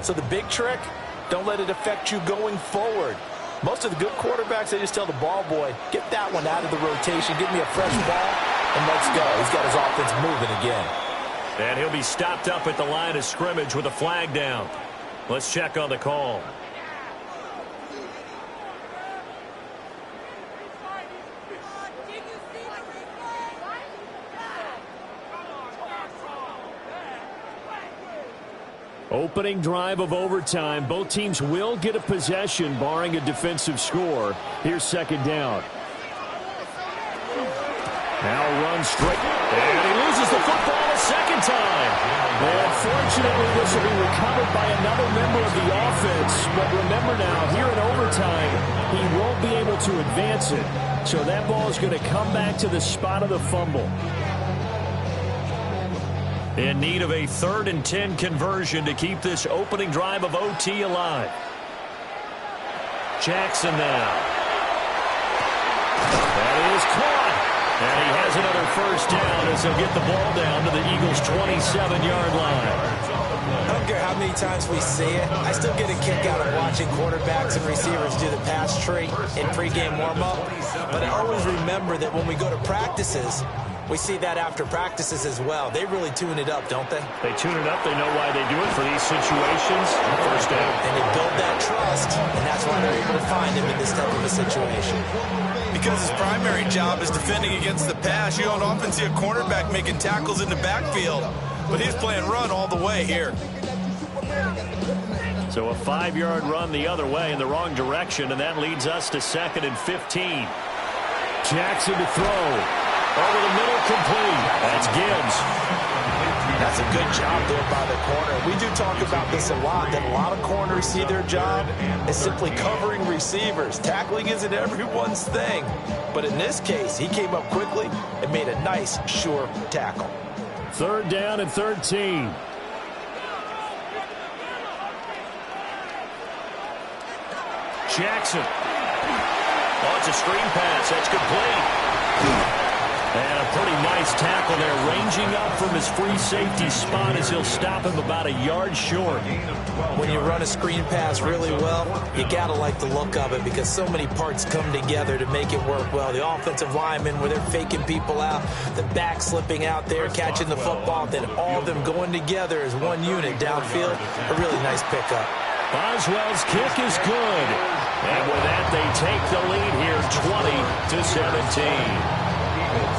So the big trick, don't let it affect you going forward. Most of the good quarterbacks, they just tell the ball boy, get that one out of the rotation, give me a fresh ball, and let's go. He's got his offense moving again. And he'll be stopped up at the line of scrimmage with a flag down. Let's check on the call. Opening drive of overtime. Both teams will get a possession, barring a defensive score. Here's second down. Now run straight. And he loses the football a second time. And fortunately, this will be recovered by another member of the offense. But remember now, here in overtime, he won't be able to advance it. So that ball is going to come back to the spot of the fumble. In need of a 3rd and 10 conversion to keep this opening drive of OT alive. Jackson now. That is caught. And he has another first down as he'll get the ball down to the Eagles' 27-yard line. I don't care how many times we see it. I still get a kick out of watching quarterbacks and receivers do the pass tree in pregame warm-up. But I always remember that when we go to practices, we see that after practices as well. They really tune it up, don't they? They tune it up. They know why they do it for these situations. First down. And they build that trust, and that's why they're able to find him in this type of a situation. Because his primary job is defending against the pass. You don't often see a cornerback making tackles in the backfield, but he's playing run all the way here. So a 5-yard run the other way in the wrong direction, and that leads us to 2nd and 15. Jackson to throw. Over the middle, complete. That's Gibbs. That's a good job there by the corner. We do talk about this a lot, that a lot of corners see their job as simply covering receivers. Tackling isn't everyone's thing. But in this case, he came up quickly and made a nice, sure tackle. 3rd down and 13. Jackson. Oh, it's a screen pass. That's complete. And a pretty nice tackle there, ranging up from his free safety spot as he'll stop him about a yard short. When you run a screen pass really well, you got to like the look of it because so many parts come together to make it work well. The offensive linemen, where they're faking people out, the back slipping out there, catching the football, then all of them going together as one unit downfield. A really nice pickup. Boswell's kick is good. And with that, they take the lead here, 20-17.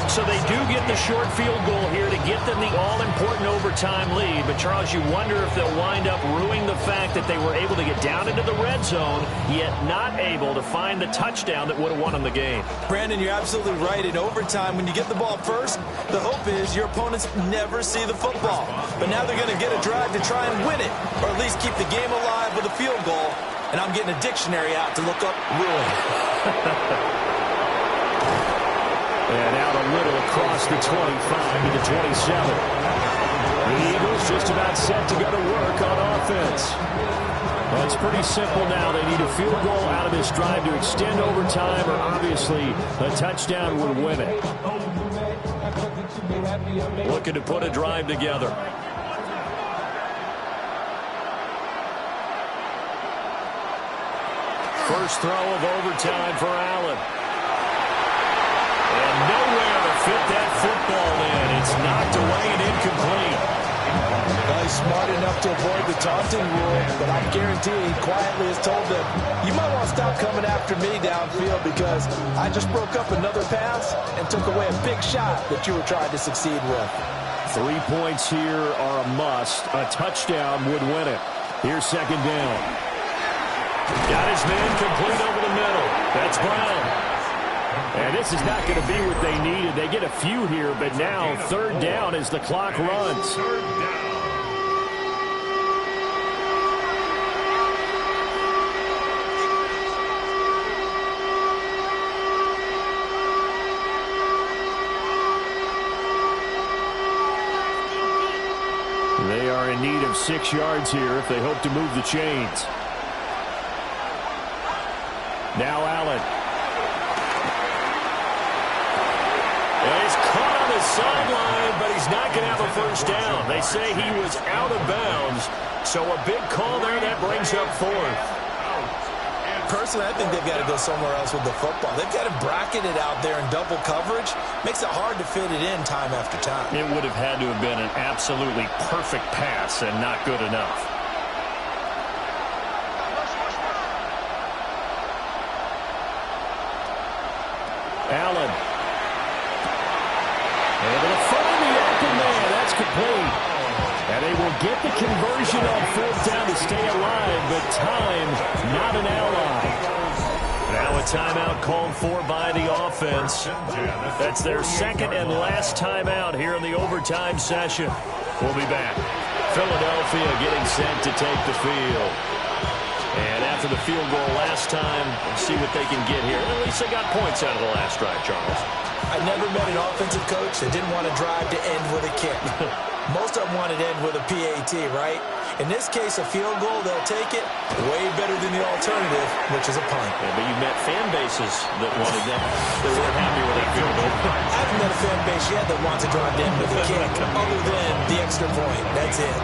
So they do get the short field goal here to get them the all-important overtime lead. But, Charles, you wonder if they'll wind up ruining the fact that they were able to get down into the red zone, yet not able to find the touchdown that would have won them the game. Brandon, you're absolutely right. In overtime, when you get the ball first, the hope is your opponents never see the football. But now they're going to get a drive to try and win it, or at least keep the game alive with a field goal. And I'm getting a dictionary out to look up ruin. And out a little across the 25 to the 27. The Eagles just about set to go to work on offense. Well, it's pretty simple now. They need a field goal out of this drive to extend overtime, or obviously a touchdown would win it. Looking to put a drive together. First throw of overtime for Allen. And nowhere to fit that football in. It's knocked away and incomplete. Well, he's smart enough to avoid the taunting rule, but I guarantee he quietly has told them, you might want to stop coming after me downfield because I just broke up another pass and took away a big shot that you were trying to succeed with. 3 points here are a must. A touchdown would win it. Here's second down. Got his man complete over the middle. That's Brown. And this is not going to be what they needed. They get a few here, but now third down as the clock runs. They are in need of 6 yards here if they hope to move the chains. Now Allen. And he's caught on the sideline, but he's not going to have a first down. They say he was out of bounds, so a big call there that brings up fourth. Personally, I think they've got to go somewhere else with the football. They've got to bracket it out there in double coverage. Makes it hard to fit it in time after time. It would have had to have been an absolutely perfect pass and not good enough. Allen. Able to find the open man. That's complete. And they will get the conversion on fourth down to stay alive, but time not an ally. Now a timeout called for by the offense. That's their second and last timeout here in the overtime session. We'll be back. Philadelphia getting set to take the field. And after the field goal last time, we'll see what they can get here. At least they got points out of the last drive, Charles. I never met an offensive coach that didn't want to drive to end with a kick. Most of them wanted to end with a PAT, right? In this case, a field goal, they'll take it way better than the alternative, which is a punt. Yeah, but you met fan bases that wanted that. They weren't happy with that field goal. I haven't met a fan base yet that wants to drive to end with a kick, other than the extra point. That's it.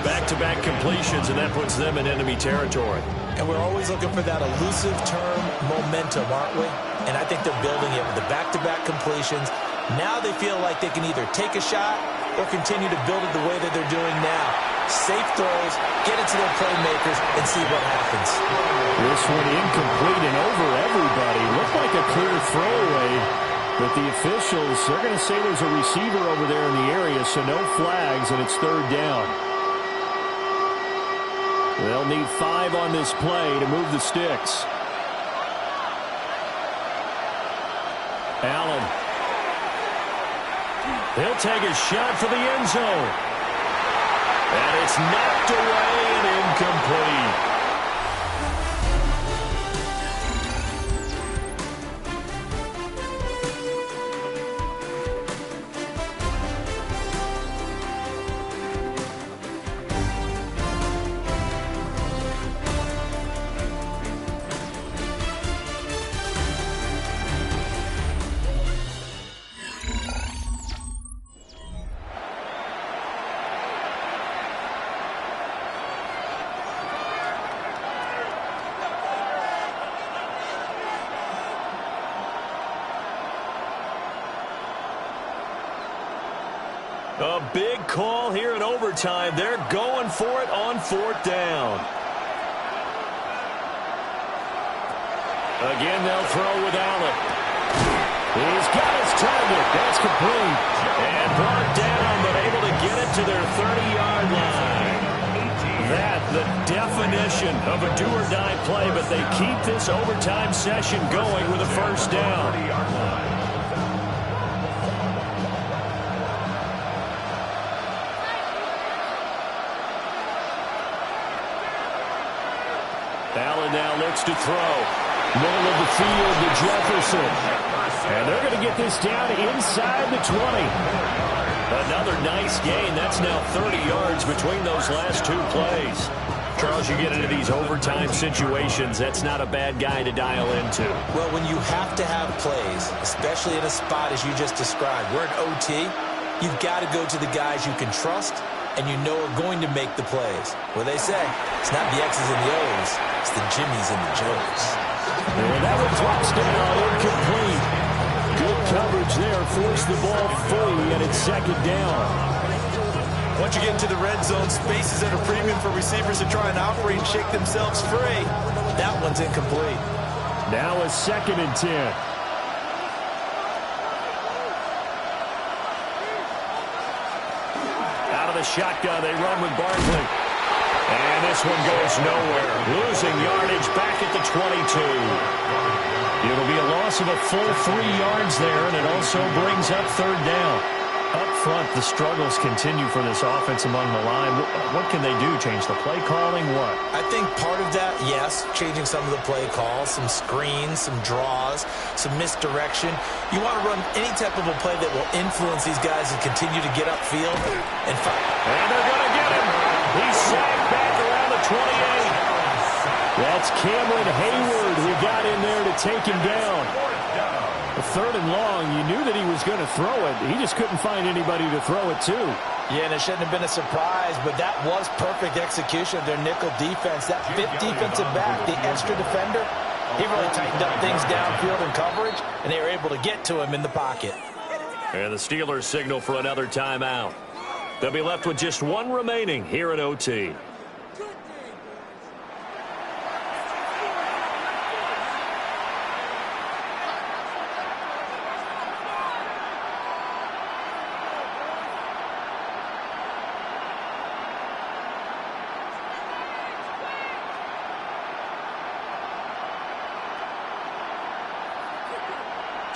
Back-to-back completions, and that puts them in enemy territory. And we're always looking for that elusive term, momentum, aren't we? And I think they're building it with the back-to-back completions. Now they feel like they can either take a shot or continue to build it the way that they're doing now. Safe throws, get it to their playmakers, and see what happens. This one incomplete and over everybody. Looked like a clear throwaway, but the officials, they're going to say there's a receiver over there in the area, so no flags, and it's third down. They'll need 5 on this play to move the sticks. Allen. He'll take a shot for the end zone. And it's knocked away and incomplete. A big call here in overtime. They're going for it on fourth down. Again, they'll throw with Allen. He's got his target. That's complete. And brought down, but able to get it to their 30-yard line. That, the definition of a do-or-die play, but they keep this overtime session going with a first down. Allen now looks to throw. Middle of the field to Jefferson. And they're going to get this down inside the 20. Another nice gain. That's now 30 yards between those last two plays. Charles, you get into these overtime situations, that's not a bad guy to dial into. Well, when you have to have plays, especially in a spot as you just described, we're in OT, you've got to go to the guys you can trust and you know are going to make the plays. Well, they say, it's not the X's and the O's, it's the Jimmies and the Joes. And that one drops down, incomplete. Good coverage there, forced the ball free, and it's second down. Once you get into the red zone, space is at a premium for receivers to try and operate and shake themselves free. That one's incomplete. Now a 2nd and 10. Out of the shotgun, they run with Barkley. And this one goes nowhere. Losing yardage back at the 22. It'll be a loss of a full 3 yards there, and it also brings up third down. Up front, the struggles continue for this offense among the line. What can they do? Change the play calling? What? I think part of that, yes, changing some of the play calls, some screens, some draws, some misdirection. You want to run any type of a play that will influence these guys and continue to get upfield and fight. And they're going to get him. He's sacked back around the 28. That's Cameron Hayward who got in there to take him down. A 3rd and long, you knew that he was going to throw it. He just couldn't find anybody to throw it to. Yeah, and it shouldn't have been a surprise, but that was perfect execution of their nickel defense. That 5th defensive back, the extra defender, he really tightened up things downfield in coverage, and they were able to get to him in the pocket. And the Steelers signal for another timeout. They'll be left with just one remaining here at OT.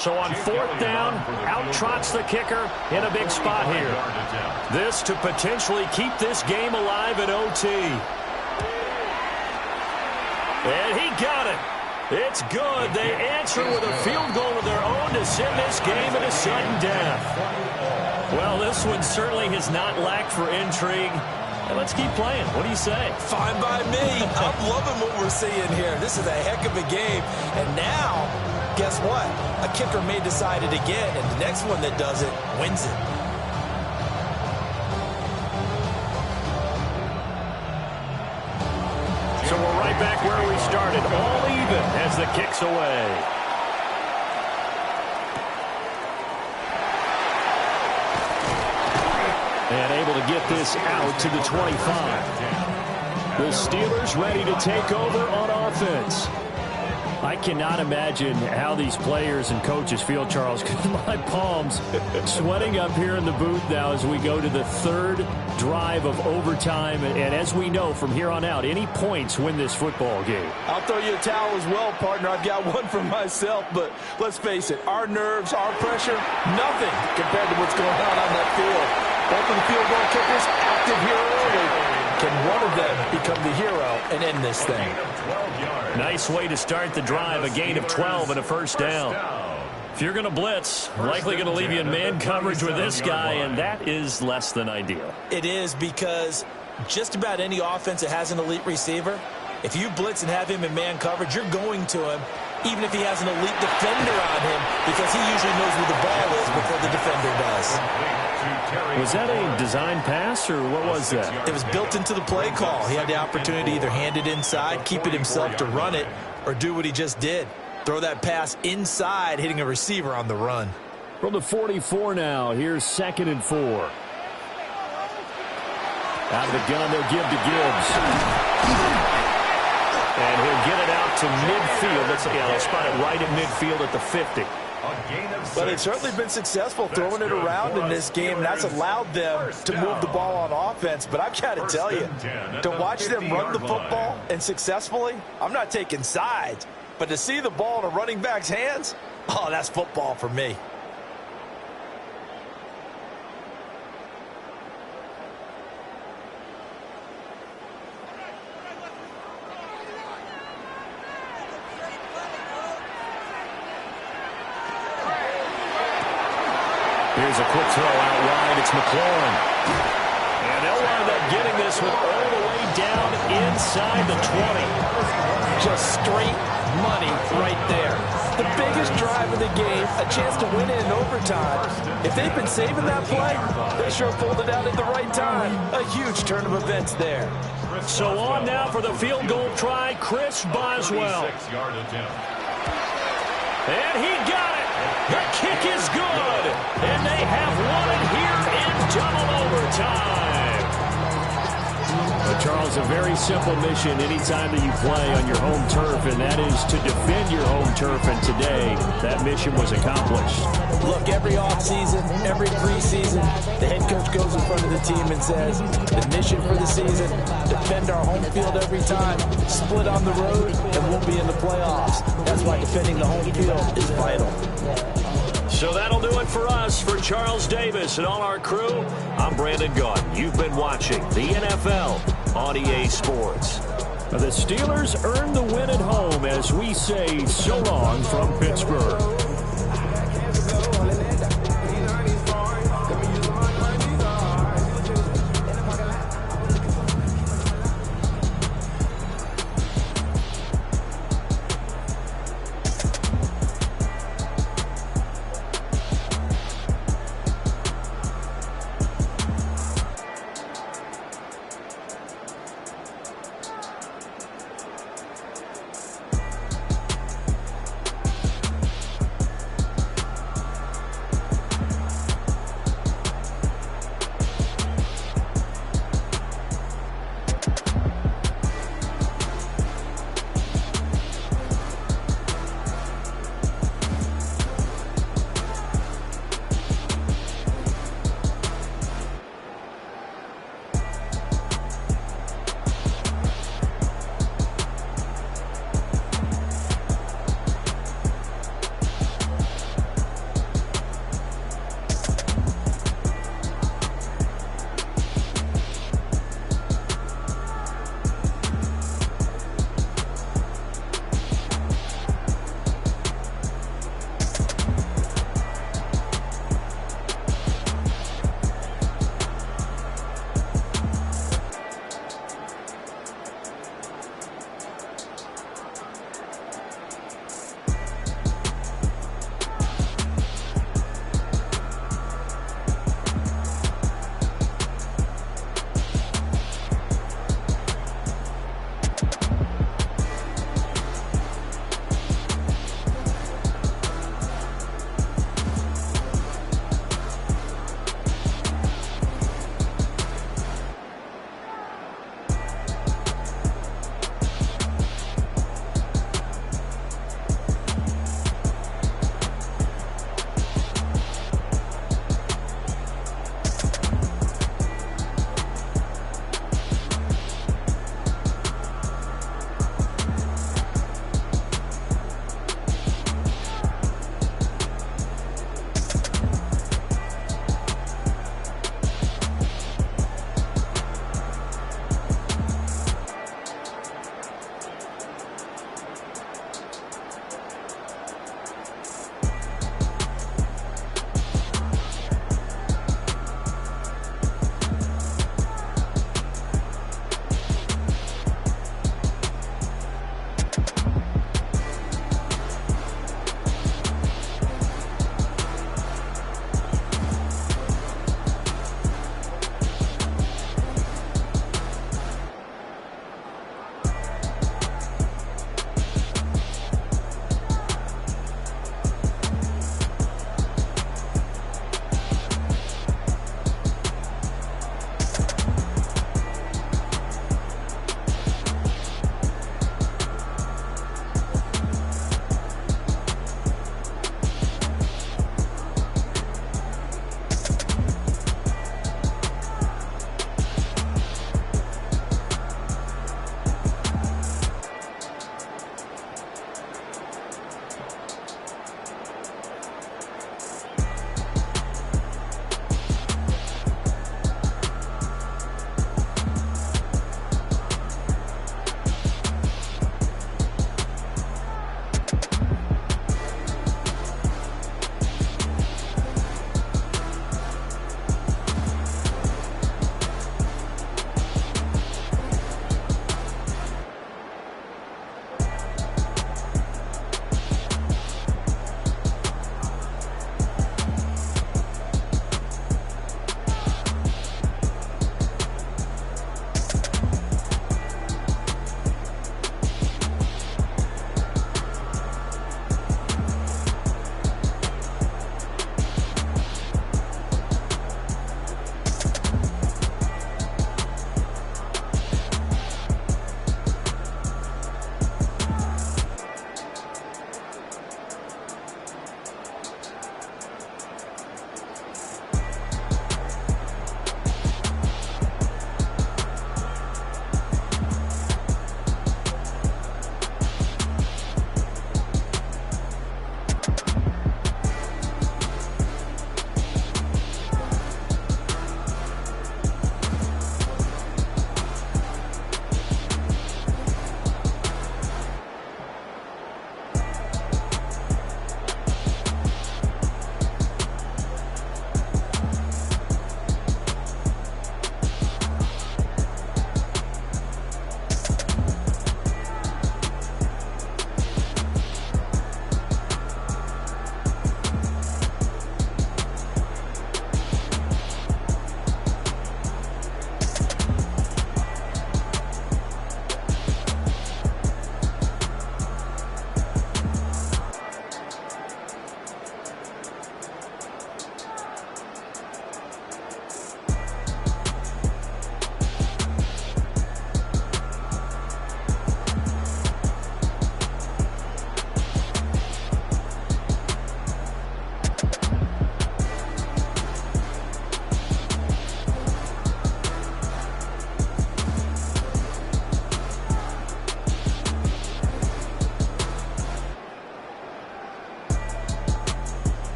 So on 4th down, out trots the kicker in a big spot here. This to potentially keep this game alive at OT. And he got it. It's good. They answer with a field goal of their own to send this game into sudden death. Well, this one certainly has not lacked for intrigue. And let's keep playing. What do you say? Fine by me. I'm loving what we're seeing here. This is a heck of a game. And now, guess what? A kicker may decide it again, and the next one that does it wins it. So we're right back where we started, all even as the kick's away. And able to get this out to the 25. The Steelers ready to take over on offense. I cannot imagine how these players and coaches feel, Charles, because my palms sweating up here in the booth now as we go to the 3rd drive of overtime. And as we know from here on out, any points win this football game. I'll throw you a towel as well, partner. I've got one for myself, but let's face it, our nerves, our pressure, nothing compared to what's going on that field. Both of the field goal kickers active here early. Can one of them become the hero and end this thing? Nice way to start the drive, a gain of 12 and a first down. If you're going to blitz, likely going to leave you in man coverage with this guy, and that is less than ideal. It is, because just about any offense that has an elite receiver, if you blitz and have him in man coverage, you're going to him, even if he has an elite defender on him, because he usually knows where the ball is before the defender does. Was that a design pass, or what was that? It was built into the play call. He had the opportunity to either hand it inside, keep it himself to run it, or do what he just did. Throw that pass inside, hitting a receiver on the run. From the 44 now, here's 2nd and 4. Out of the gun, they'll give to Gibbs. And he'll get it out to midfield. They'll spot it right at midfield at the 50. A gain of 6. But they've certainly been successful throwing it around in this game, and that's allowed them to move the ball on offense. But I've got to tell you, to watch them run the football and successfully, I'm not taking sides, but to see the ball in a running back's hands, oh, that's football for me. Here's a quick throw out wide. It's McLaurin. And they'll wind up getting this one all the way down inside the 20. Just straight money right there. The biggest drive of the game, a chance to win it in overtime. If they've been saving that play, they sure pulled it out at the right time. A huge turn of events there. So on now for the field goal try, Chris Boswell. 36-yard attempt. And he got it. The kick is good. And they have won it here in double overtime. Well, Charles, a very simple mission anytime that you play on your home turf, and that is to defend your home turf. And today, that mission was accomplished. Look, every offseason, every preseason, the head coach goes in front of the team and says, the mission for the season, defend our home field every time, split on the road, and we'll be in the playoffs. That's why defending the home field is vital. So that'll do it for us. For Charles Davis and all our crew, I'm Brandon Gaudin. You've been watching the NFL on EA Sports. The Steelers earned the win at home as we say so long from Pittsburgh.